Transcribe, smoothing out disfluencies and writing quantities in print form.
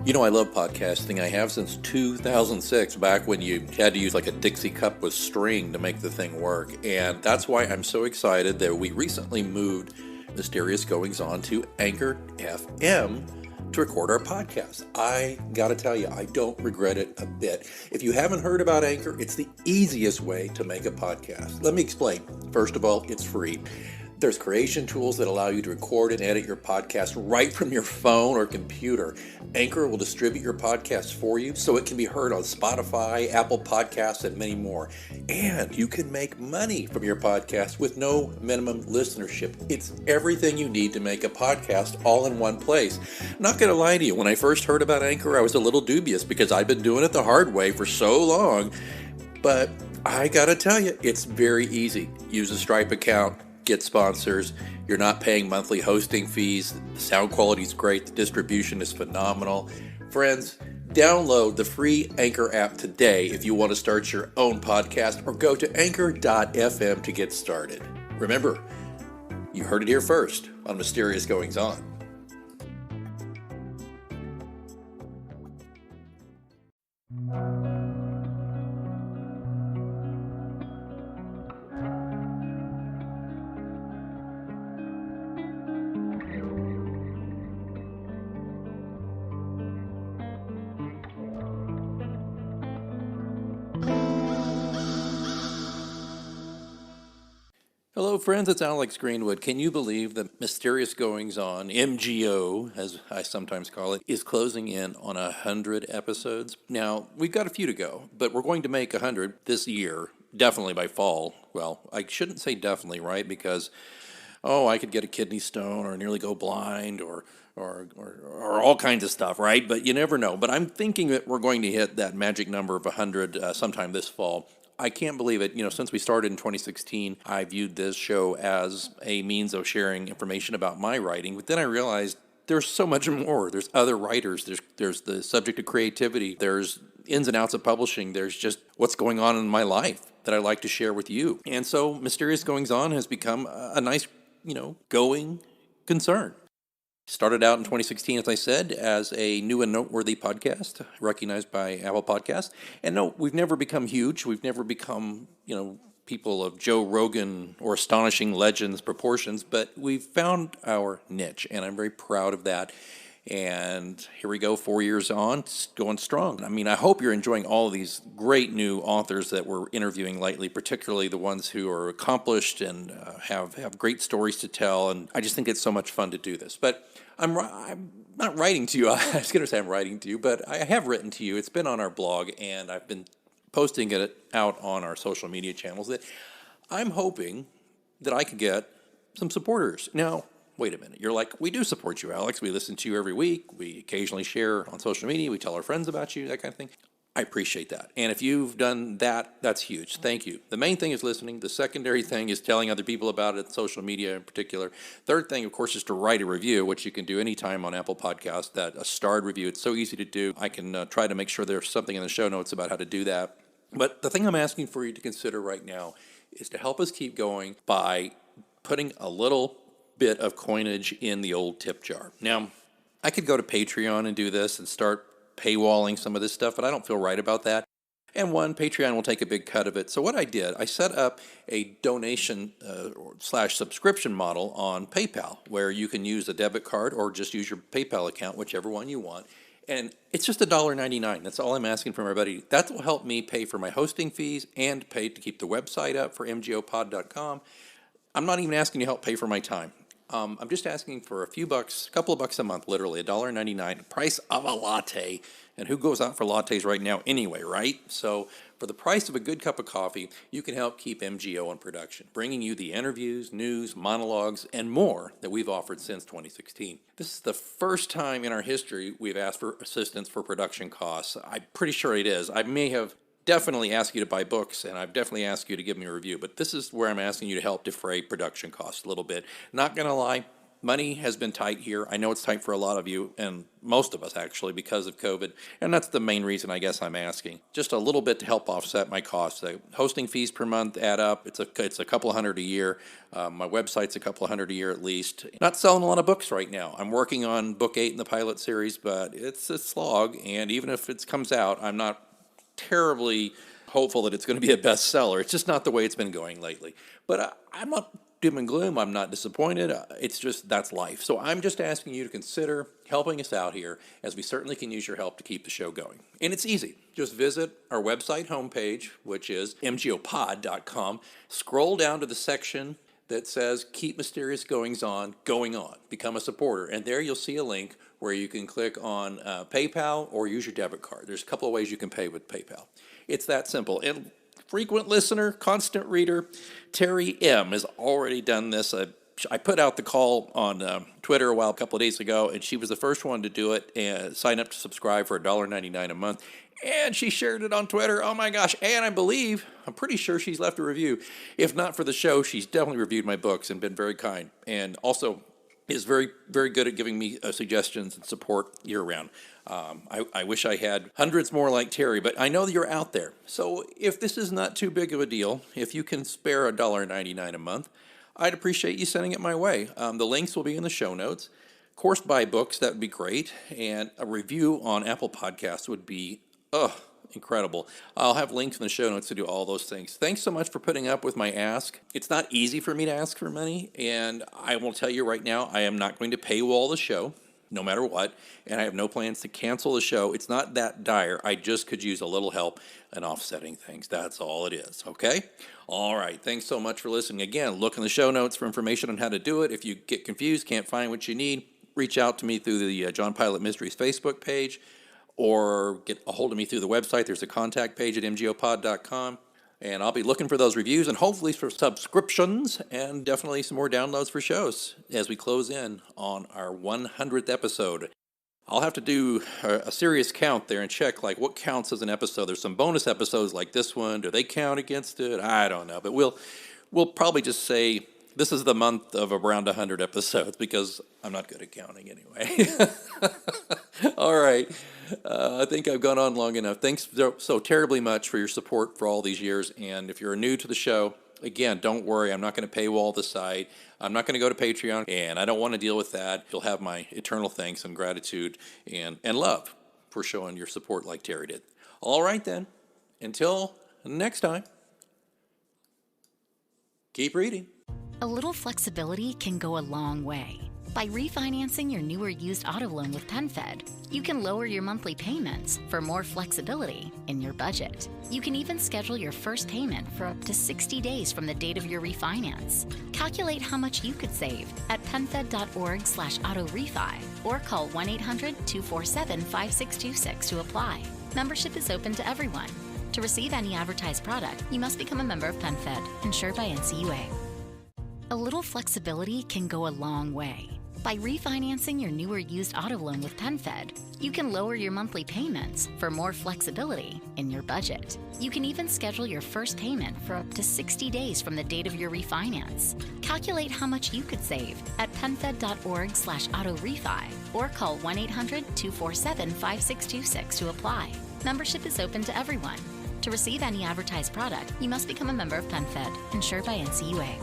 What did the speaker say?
You know, I love podcasting. I have since 2006, back when you had to use like a Dixie cup with string to make the thing work. And that's why I'm so excited that we recently moved Mysterious Goings On to Anchor FM to record our podcast. I gotta tell you, I don't regret it a bit. If you haven't heard about Anchor, it's the easiest way to make a podcast. Let me explain. First of all, it's free. There's creation tools that allow you to record and edit your podcast right from your phone or computer. Anchor will distribute your podcast for you so it can be heard on Spotify, Apple Podcasts, and many more. And you can make money from your podcast with no minimum listenership. It's everything you need to make a podcast all in one place. Not going to lie to you, when I first heard about Anchor, I was a little dubious because I've been doing it the hard way for so long. But I got to tell you, it's very easy. Use a Stripe account. Get sponsors. You're not paying monthly hosting fees. The sound quality is great. The distribution is phenomenal. Friends, download the free Anchor app today if you want to start your own podcast, or go to anchor.fm to get started. Remember, you heard it here first on Mysterious Goings On. Hello friends, it's Alex Greenwood. Can you believe that Mysterious Goings On, MGO, as I sometimes call it, is closing in on 100 episodes? Now, we've got a few to go, but we're going to make 100 this year, definitely by fall. Well, I shouldn't say definitely, right? Because, I could get a kidney stone or nearly go blind or all kinds of stuff, right? But you never know. But I'm thinking that we're going to hit that magic number of 100 sometime this fall. I can't believe it. Since we started in 2016, I viewed this show as a means of sharing information about my writing. But then I realized there's so much more. There's other writers. There's the subject of creativity. There's ins and outs of publishing. There's just what's going on in my life that I like to share with you. And so Mysterious Goings On has become a nice, going concern. Started out in 2016, as I said, as a new and noteworthy podcast, recognized by Apple Podcasts. And no, we've never become huge. We've never become, people of Joe Rogan or astonishing legends proportions, but we've found our niche, and I'm very proud of that. And here we go, 4 years on, it's going strong. I mean, I hope you're enjoying all of these great new authors that we're interviewing lately, particularly the ones who are accomplished and have great stories to tell. And I just think it's so much fun to do this. But I'm not writing to you. I was going to say I'm writing to you, but I have written to you. It's been on our blog, and I've been posting it out on our social media channels that I'm hoping that I could get some supporters. Now, wait a minute. You're like, we do support you, Alex. We listen to you every week. We occasionally share on social media. We tell our friends about you, that kind of thing. I appreciate that. And if you've done that, that's huge. Thank you. The main thing is listening. The secondary thing is telling other people about it, social media in particular. Third thing, of course, is to write a review, which you can do anytime on Apple Podcasts, a starred review. It's so easy to do. I can try to make sure there's something in the show notes about how to do that. But the thing I'm asking for you to consider right now is to help us keep going by putting a little bit of coinage in the old tip jar. Now, I could go to Patreon and do this and start paywalling some of this stuff, but I don't feel right about that. And Patreon will take a big cut of it. So what I did, I set up a donation / subscription model on PayPal, where you can use a debit card or just use your PayPal account, whichever one you want. And it's just $1.99. That's all I'm asking from everybody. That will help me pay for my hosting fees and pay to keep the website up for mgopod.com. I'm not even asking you to help pay for my time. I'm just asking for a few bucks, a couple of bucks a month, literally $1.99, price of a latte. And who goes out for lattes right now anyway, right? So for the price of a good cup of coffee, you can help keep MGO in production, bringing you the interviews, news, monologues, and more that we've offered since 2016. This is the first time in our history we've asked for assistance for production costs. I'm pretty sure it is. I may have definitely ask you to buy books, and I've definitely asked you to give me a review, but this is where I'm asking you to help defray production costs a little bit. Not going to lie, Money has been tight here. I know it's tight for a lot of you, and most of us actually, because of COVID. And that's the main reason I guess I'm asking. Just a little bit to help offset my costs. The hosting fees per month add up. It's a couple of hundred a year. My website's a couple of hundred a year at least. Not selling a lot of books right now. I'm working on book 8 in the pilot series, but it's a slog. And even if it comes out, I'm not terribly hopeful that it's going to be a bestseller. It's just not the way it's been going lately. But I'm not doom and gloom. I'm not disappointed. It's just that's life. So I'm just asking you to consider helping us out here, as we certainly can use your help to keep the show going. And it's easy. Just visit our website homepage, which is mgopod.com. Scroll down to the section that says Keep Mysterious Goings On going on. Become a supporter. And there you'll see a link where you can click on PayPal or use your debit card. There's a couple of ways you can pay with PayPal. It's that simple. And frequent listener, constant reader, Terry M. has already done this. I put out the call on Twitter a couple of days ago, and she was the first one to do it and sign up to subscribe for $1.99 a month. And she shared it on Twitter. Oh my gosh. And I'm pretty sure she's left a review. If not for the show, she's definitely reviewed my books and been very kind. And also is very, very good at giving me suggestions and support year round. I wish I had hundreds more like Terry, but I know that you're out there. So if this is not too big of a deal, if you can spare $1.99 a month, I'd appreciate you sending it my way. The links will be in the show notes. Of course, buy books, that would be great. And a review on Apple Podcasts would be, incredible. I'll have links in the show notes to do all those things. Thanks so much for putting up with my ask. It's not easy for me to ask for money, and I will tell you right now, I am not going to paywall the show, no matter what, and I have no plans to cancel the show. It's not that dire. I just could use a little help in offsetting things. That's all it is, okay? All right, thanks so much for listening. Again, look in the show notes for information on how to do it. If you get confused, can't find what you need, reach out to me through the John Pilot Mysteries Facebook page, or get a hold of me through the website. There's a contact page at mgopod.com, and I'll be looking for those reviews and hopefully for subscriptions and definitely some more downloads for shows as we close in on our 100th episode. I'll have to do a serious count there and check like what counts as an episode. There's some bonus episodes like this one. Do they count against it? I don't know, but we'll probably just say this is the month of around 100 episodes because I'm not good at counting anyway. All right. I think I've gone on long enough. Thanks so terribly much for your support for all these years. And if you're new to the show, again, don't worry. I'm not going to paywall the site. I'm not going to go to Patreon, and I don't want to deal with that. You'll have my eternal thanks and gratitude and love for showing your support like Terry did. All right, then. Until next time, keep reading. A little flexibility can go a long way. By refinancing your new or used auto loan with PenFed, you can lower your monthly payments for more flexibility in your budget. You can even schedule your first payment for up to 60 days from the date of your refinance. Calculate how much you could save at penfed.org/auto-refi or call 1-800-247-5626 to apply. Membership is open to everyone. To receive any advertised product, you must become a member of PenFed, insured by NCUA. A little flexibility can go a long way. By refinancing your new or used auto loan with PenFed, you can lower your monthly payments for more flexibility in your budget. You can even schedule your first payment for up to 60 days from the date of your refinance. Calculate how much you could save at penfed.org/auto-refi or call 1-800-247-5626 to apply. Membership is open to everyone. To receive any advertised product, you must become a member of PenFed, insured by NCUA.